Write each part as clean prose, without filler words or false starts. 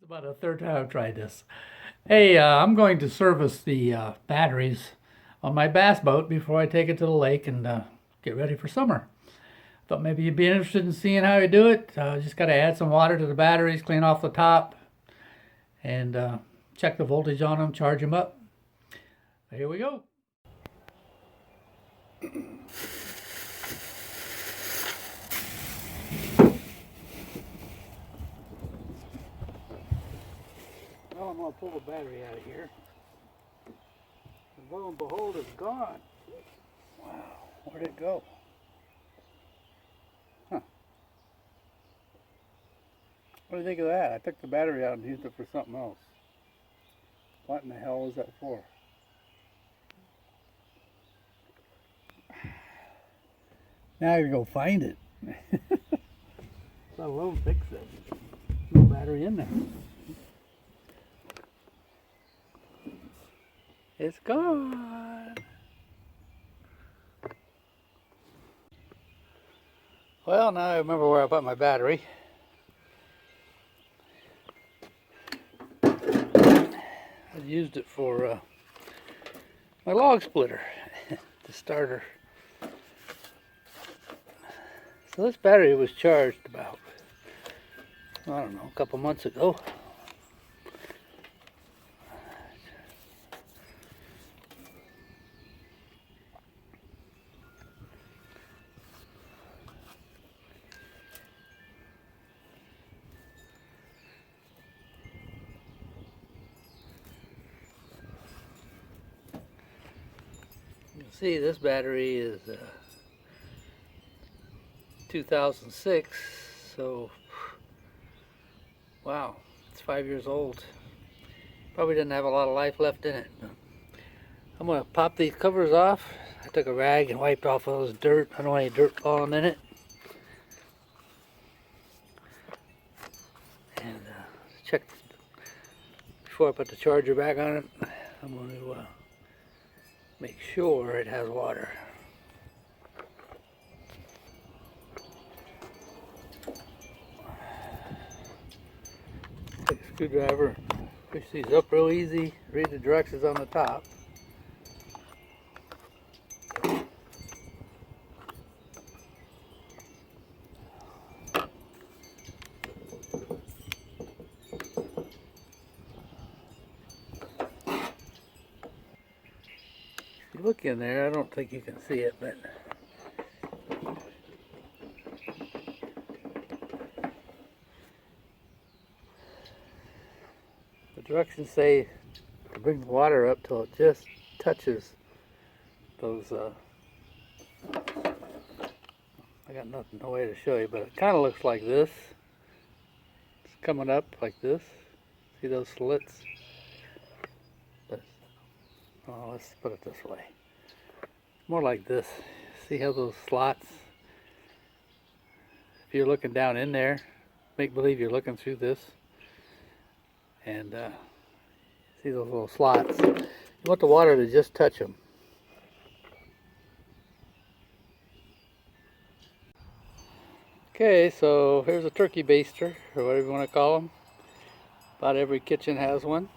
About a third time I've tried this. Hey, I'm going to service the batteries on my bass boat before I take it to the lake and get ready for summer. Thought maybe you'd be interested in seeing how I do it. Just got to add some water to the batteries, clean off the top, and check the voltage on them, charge them up. Here we go. Well, I'm going to pull the battery out of here. And lo and behold, it's gone. Wow, where'd it go? Huh. What do you think of that? I took the battery out and used it for something else. What in the hell was that for? Now I gotta go find it. Let alone fix it. No battery in there. It's gone. Well, now I remember where I put my battery. I used it for my log splitter, the starter. So this battery was charged about, I don't know, a couple months ago. You can see this battery is 2006, so wow, it's 5 years old. Probably didn't have a lot of life left in it. I'm going to pop these covers off. I took a rag and wiped off all this dirt. I don't want any dirt falling in it. And check before I put the charger back on it. I'm going to make sure it has water. Take a screwdriver, push these up real easy, read the directions on the top. If you look in there, I don't think you can see it, but the directions say to bring the water up till it just touches those, I got nothing, no way to show you, but it kind of looks like this. It's coming up like this. See those slits? Oh, let's put it this way. More like this. See how those slots? If you're looking down in there, make believe you're looking through this. And see those little slots? You want the water to just touch them. Okay, so here's a turkey baster, or whatever you want to call them. About every kitchen has one.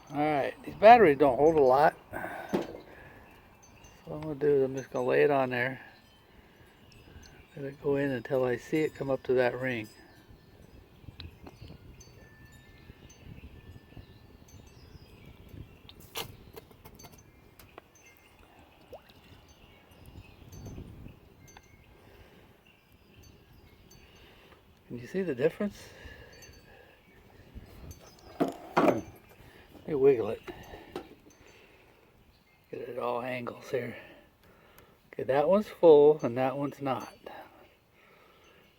Alright, these batteries don't hold a lot. So what I'm going to do is I'm just going to lay it on there. Let it go in until I see it come up to that ring. Can you see the difference? Let me wiggle it. Get it at all angles here. Okay, that one's full and that one's not.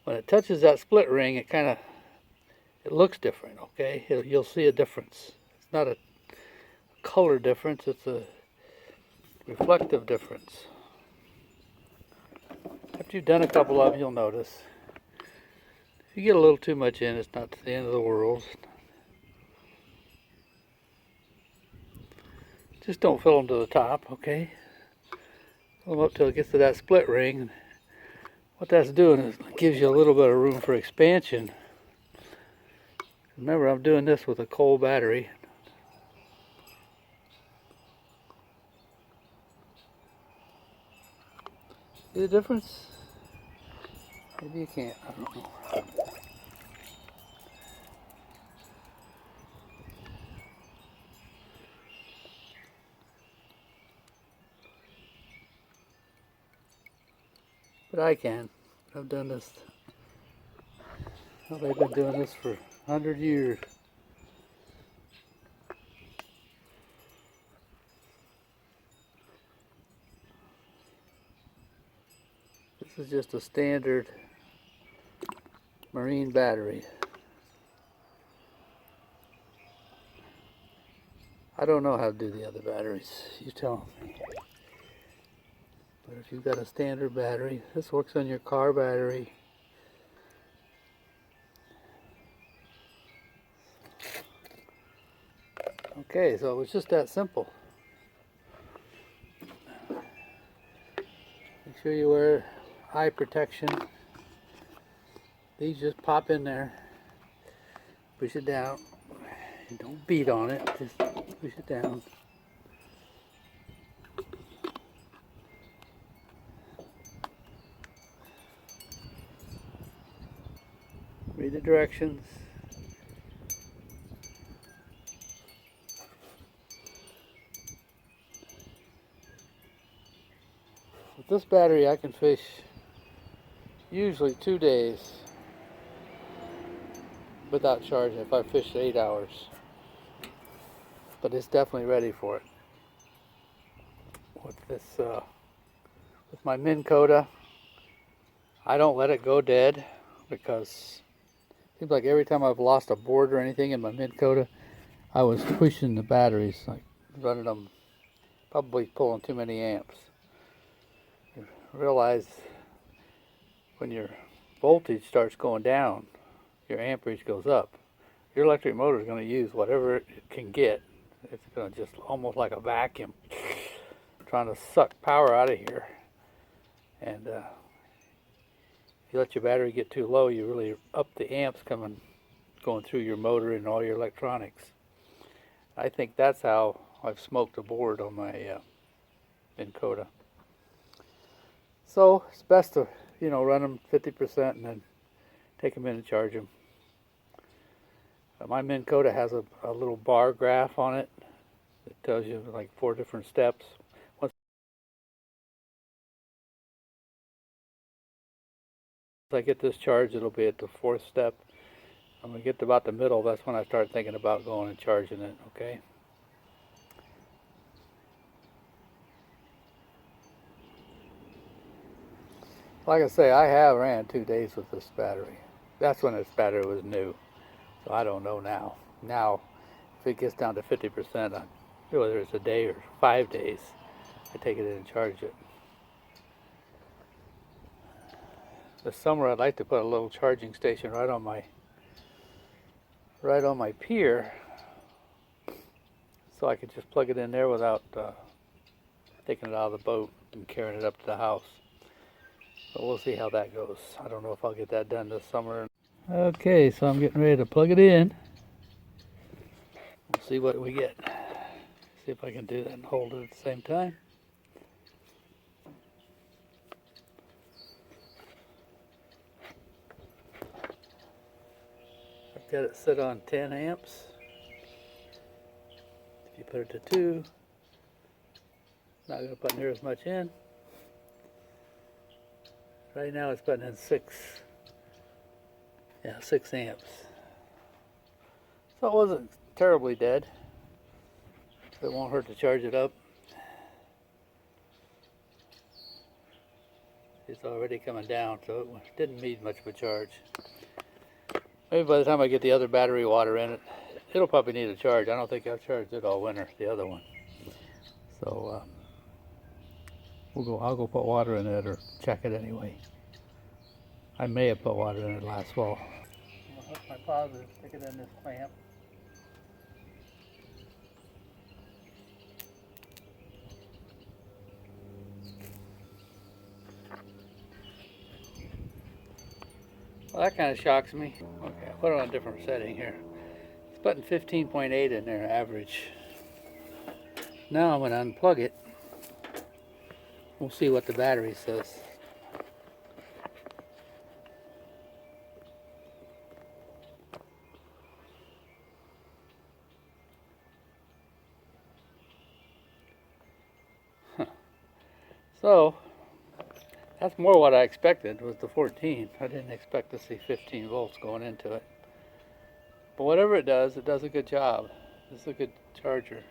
When it touches that split ring, it looks different, okay? You'll see a difference. It's not a color difference, it's a reflective difference. After you've done a couple of them, you'll notice. If you get a little too much in, it's not the end of the world. Just don't fill them to the top, okay? pull them up till it gets to that split ring. What that's doing is it gives you a little bit of room for expansion. Remember, I'm doing this with a coal battery. See the difference? Maybe you can't, I don't know. But I can. I've done this. Well, they've been doing this for 100 years. This is just a standard marine battery. I don't know how to do the other batteries. You tell me. But if you've got a standard battery, this works on your car battery. Okay, so it was just that simple. Make sure you wear eye protection. These just pop in there. Push it down. And don't beat on it, just push it down. Read the directions. With this battery I can fish usually 2 days without charging if I fish 8 hours. But it's definitely ready for it. With this, with my Minn Kota, I don't let it go dead because it seems like every time I've lost a board or anything in my Minn Kota, I was pushing the batteries, like running them, probably pulling too many amps. You realize when your voltage starts going down, your amperage goes up. Your electric motor is going to use whatever it can get. It's going to just almost like a vacuum, trying to suck power out of here. And if you let your battery get too low, you really up the amps going through your motor and all your electronics. I think that's how I've smoked a board on my Minn Kota. So it's best to, run them 50% and then take them in and charge them. My Minn Kota has a little bar graph on it that tells you like 4 different steps. Once I get this charged, it'll be at the 4th step. I'm going to get to about the middle, that's when I start thinking about going and charging it, okay? Like I say, I have ran 2 days with this battery. That's when this battery was new. So I don't know now. Now, if it gets down to 50%, whether it's a day or 5 days, I take it in and charge it. This summer, I'd like to put a little charging station right on my pier, so I could just plug it in there without taking it out of the boat and carrying it up to the house. But we'll see how that goes. I don't know if I'll get that done this summer. Okay, so I'm getting ready to plug it in. We'll see what we get. See if I can do that and hold it at the same time. I've got it set on 10 amps. If you put it to 2, not going to put near as much in. Right now it's putting in 6 amps. So it wasn't terribly dead. It won't hurt to charge it up. It's already coming down, so it didn't need much of a charge. Maybe by the time I get the other battery water in it, it'll probably need a charge. I don't think I've charged it all winter, the other one. So I'll go put water in it or check it anyway. I may have put water in it last fall. I'm going to hook my positive, stick it in this clamp. Well, that kind of shocks me. Okay, I'll put it on a different setting here. It's putting 15.8 in there, average. Now I'm going to unplug it. We'll see what the battery says. So, that's more what I expected, was the 14. I didn't expect to see 15 volts going into it. But whatever it does a good job. It's a good charger.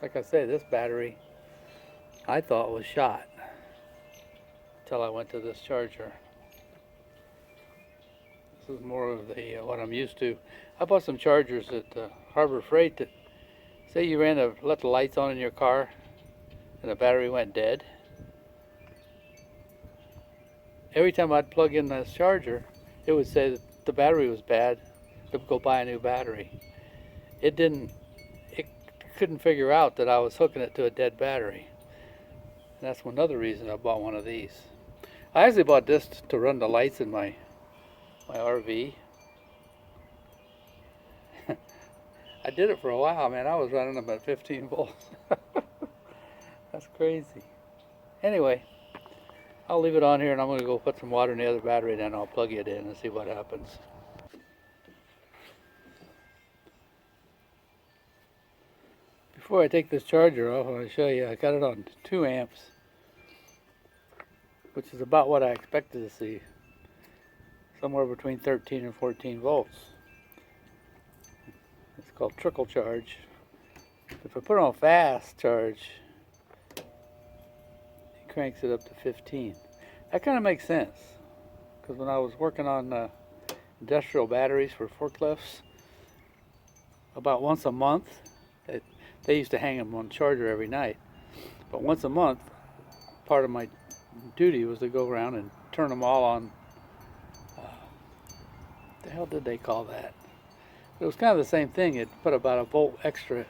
Like I say, this battery I thought was shot until I went to this charger. This is more of the what I'm used to. I bought some chargers at Harbor Freight that say you let the lights on in your car and the battery went dead. Every time I'd plug in this charger, it would say that the battery was bad, to go buy a new battery. It couldn't figure out that I was hooking it to a dead battery. And that's another reason I bought one of these. I actually bought this to run the lights in my RV. I did it for a while, man. I was running them at 15 volts. That's crazy. Anyway, I'll leave it on here and I'm going to go put some water in the other battery, then I'll plug it in and see what happens. Before I take this charger off, I want to show you, I got it on 2 amps, which is about what I expected to see. Somewhere between 13 and 14 volts. It's called trickle charge. If I put it on fast charge, it cranks it up to 15. That kind of makes sense, because when I was working on industrial batteries for forklifts, about once a month, they used to hang them on charger every night. But once a month, part of my duty was to go around and turn them all on. The hell did they call that? It was kind of the same thing. It put about a volt extra.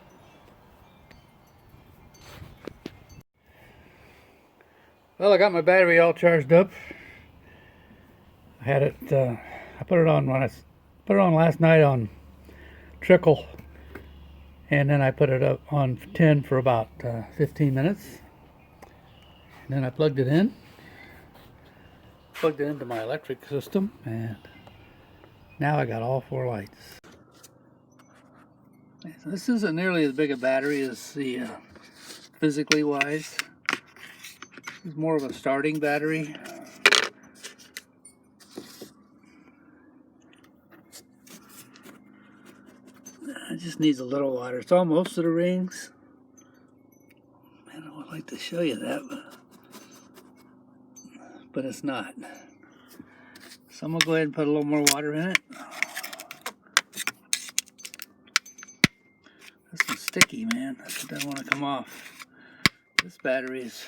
Well, I got my battery all charged up. I had it. I put it on last night on trickle, and then I put it up on 10 for about 15 minutes. And then I plugged it into my electric system, and now I got all 4 lights. This isn't nearly as big a battery as the physically wise. It's more of a starting battery. It just needs a little water. It's almost to the rings. Man, I would like to show you that, but it's not. So I'm going to go ahead and put a little more water in it. This one's sticky, man. It doesn't want to come off. This battery is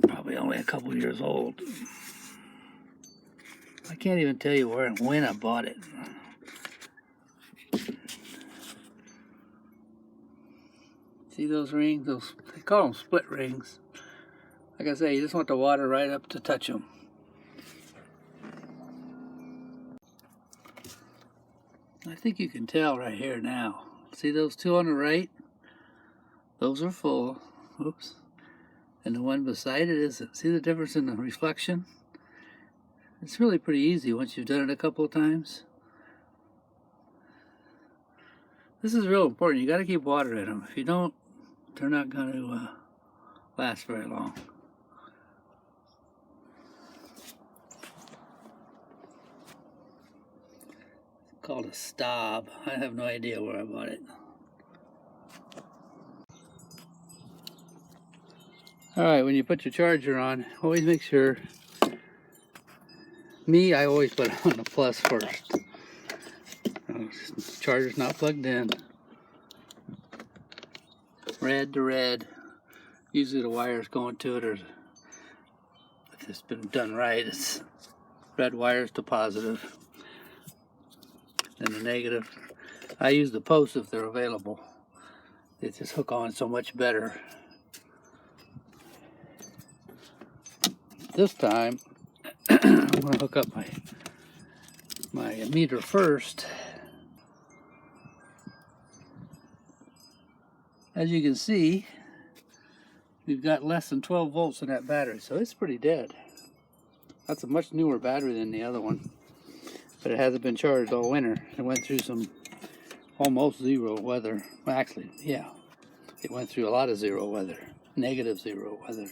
probably only a couple years old. I can't even tell you where and when I bought it. See those rings? They call them split rings. Like I say, you just want the water right up to touch them. I think you can tell right here now. See those 2 on the right? Those are full. Oops. And the one beside it isn't. See the difference in the reflection? It's really pretty easy once you've done it a couple of times. This is real important. You got to keep water in them. If you don't, they're not going to last very long. It's called a Staub. I have no idea where I bought it. Alright, when you put your charger on, always make sure. I always put it on the plus first. Charger's not plugged in. Red to red. Usually the wire's going to it, or if it's been done right, it's red wires to positive. Then the negative. I use the posts if they're available. They just hook on so much better. This time, I'm going to hook up my meter first. As you can see, we've got less than 12 volts in that battery, so it's pretty dead. That's a much newer battery than the other one, but it hasn't been charged all winter. It went through some almost zero weather. Well, actually, yeah, it went through a lot of zero weather, negative zero weather,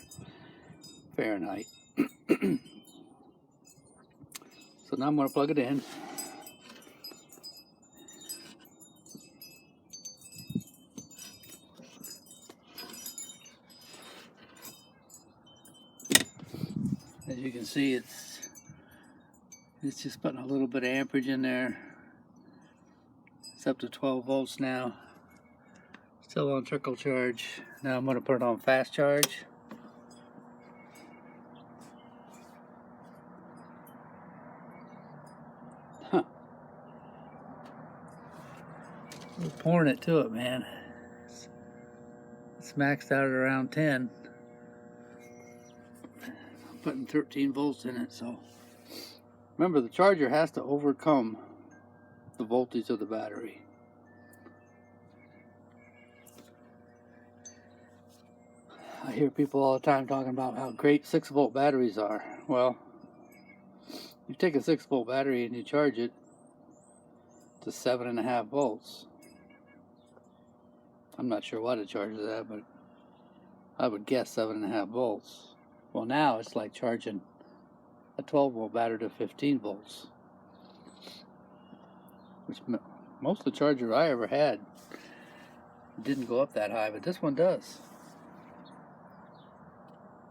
Fahrenheit. So now I'm going to plug it in. As you can see, it's just putting a little bit of amperage in there. It's up to 12 volts now. Still on trickle charge. Now I'm going to put it on fast charge. Huh. We're pouring it to it, man. It's maxed out at around 10. I'm putting 13 volts in it, so remember, the charger has to overcome the voltage of the battery. I hear people all the time talking about how great 6-volt batteries are. Well, you take a 6-volt battery and you charge it to 7.5 volts. I'm not sure what it charges at, but I would guess 7.5 volts. Well, now it's like charging a 12-volt battery to 15 volts. Which most of the chargers I ever had didn't go up that high, but this one does.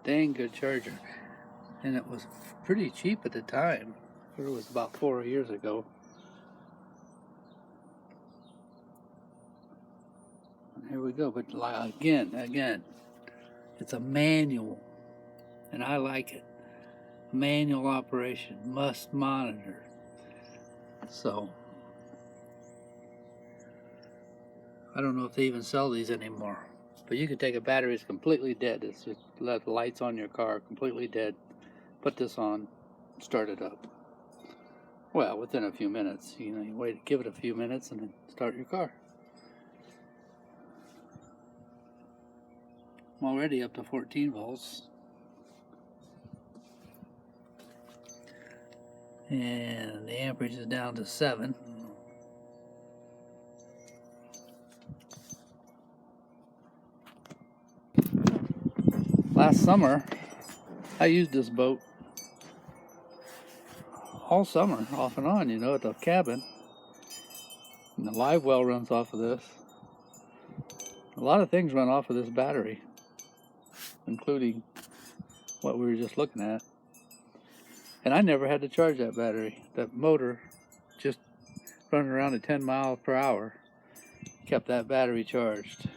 Dang good charger. And it was pretty cheap at the time. It was about 4 years ago. And here we go, but again, it's a manual, and I like it. Manual operation, must monitor. So I don't know if they even sell these anymore, but you can take a battery that's completely dead. It's just let the lights on your car completely dead. Put this on, start it up. Well, within a few minutes, you wait, give it a few minutes, and then start your car. I'm already up to 14 volts. And the amperage is down to 7. Last summer, I used this boat all summer, off and on, at the cabin. And the live well runs off of this. A lot of things run off of this battery, including what we were just looking at. And I never had to charge that battery. That motor, just running around at 10 miles per hour, kept that battery charged.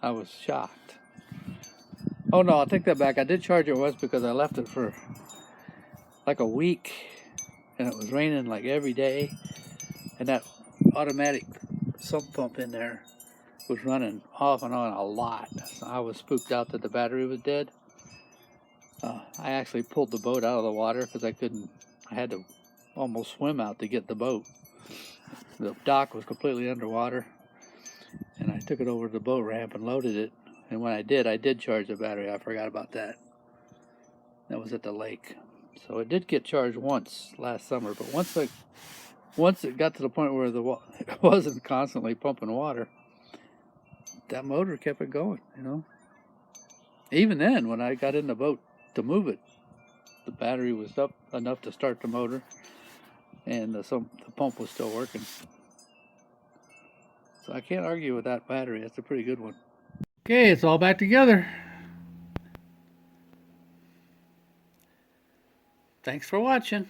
I was shocked. Oh no, I'll take that back. I did charge it once because I left it for like a week, and it was raining like every day, and that automatic sump pump in there was running off and on a lot. So I was spooked out that the battery was dead. I actually pulled the boat out of the water because I had to almost swim out to get the boat. The dock was completely underwater, and I took it over to the boat ramp and loaded it. And when I did charge the battery. I forgot about that. That was at the lake. So it did get charged once last summer, but once it got to the point where it wasn't constantly pumping water, that motor kept it going, Even then, when I got in the boat to move it, the battery was up enough to start the motor, and the pump was still working. So I can't argue with that battery. That's a pretty good one. Okay, it's all back together. Thanks for watching.